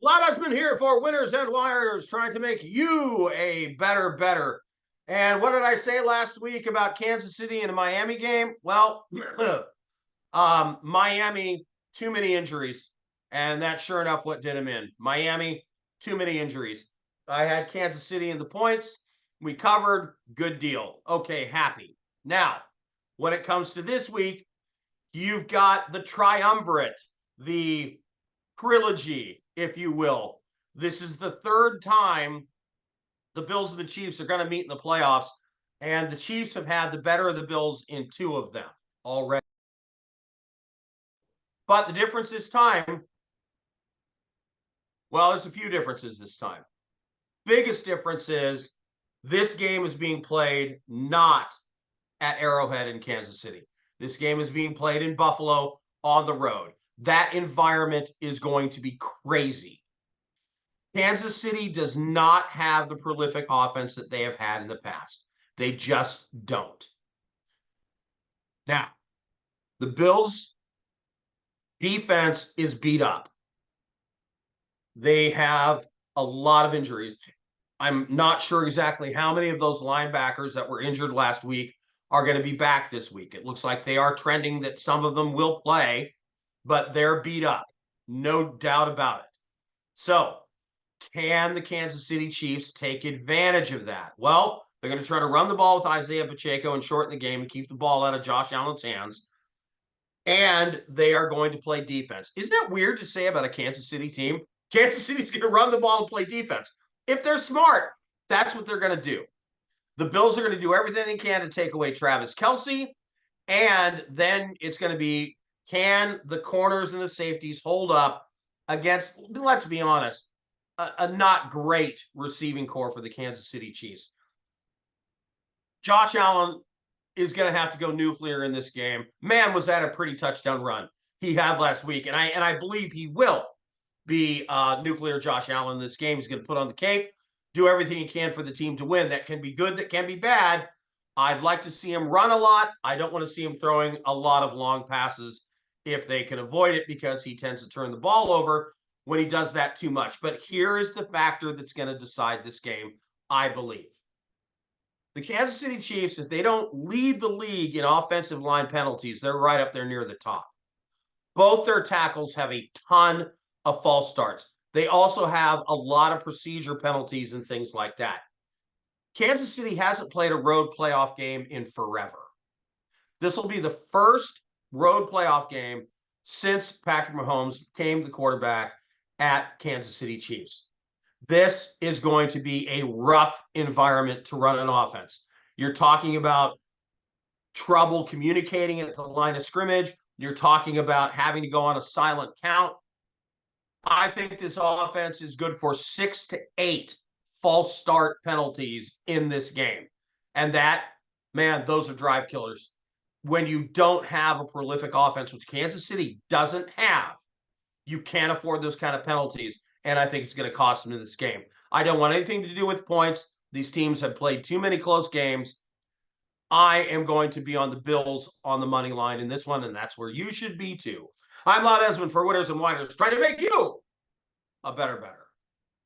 Lot Esmond here for Winners and Wires, trying to make you a better. And what did I say last week about Kansas City and the Miami game? Well, Miami, too many injuries. And that's sure enough what did him in. Miami, too many injuries. I had Kansas City in the points. We covered. Good deal. Okay, happy. Now, when it comes to this week, you've got the triumvirate, the trilogy, if you will. This is the third time the Bills and the Chiefs are going to meet in the playoffs, and the Chiefs have had the better of the Bills in two of them already. But the difference this time, well, there's a few differences this time. Biggest difference is this game is being played not at Arrowhead in Kansas City. This game is being played in Buffalo on the road. That environment is going to be crazy. Kansas City does not have the prolific offense that they have had in the past. They just don't. Now, the Bills' defense is beat up. They have a lot of injuries. I'm not sure exactly how many of those linebackers that were injured last week are going to be back this week. It looks like they are trending that some of them will play, but they're beat up. No doubt about it. So, can the Kansas City Chiefs take advantage of that? Well, they're going to try to run the ball with Isaiah Pacheco and shorten the game and keep the ball out of Josh Allen's hands. And they are going to play defense. Isn't that weird to say about a Kansas City team? Kansas City's going to run the ball and play defense. If they're smart, that's what they're going to do. The Bills are going to do everything they can to take away Travis Kelce. And then it's going to be, can the corners and the safeties hold up against, let's be honest, a not great receiving core for the Kansas City Chiefs. Josh Allen is going to have to go nuclear in this game. Man, was that a pretty touchdown run he had last week. And I believe he will be nuclear Josh Allen in this game. He's going to put on the cape, do everything he can for the team to win. That can be good, that can be bad. I'd like to see him run a lot. I don't want to see him throwing a lot of long passes if they can avoid it, because he tends to turn the ball over when he does that too much. But here is the factor that's going to decide this game, I believe. The Kansas City Chiefs, if they don't lead the league in offensive line penalties, they're right up there near the top. Both their tackles have a ton of false starts. They also have a lot of procedure penalties and things like that. Kansas City hasn't played a road playoff game in forever. This will be the first road playoff game since Patrick Mahomes became the quarterback at Kansas City Chiefs. This is going to be a rough environment to run an offense. You're talking about trouble communicating at the line of scrimmage. You're talking about having to go on a silent count. I think this offense is good for 6 to 8 false start penalties in this game. And that, man, those are drive killers. When you don't have a prolific offense, which Kansas City doesn't have, you can't afford those kind of penalties, and I think it's going to cost them in this game. I don't want anything to do with points. These teams have played too many close games. I am going to be on the Bills on the money line in this one, and that's where you should be too. I'm Lot Esmond for Winners and Winers, trying to make you a better.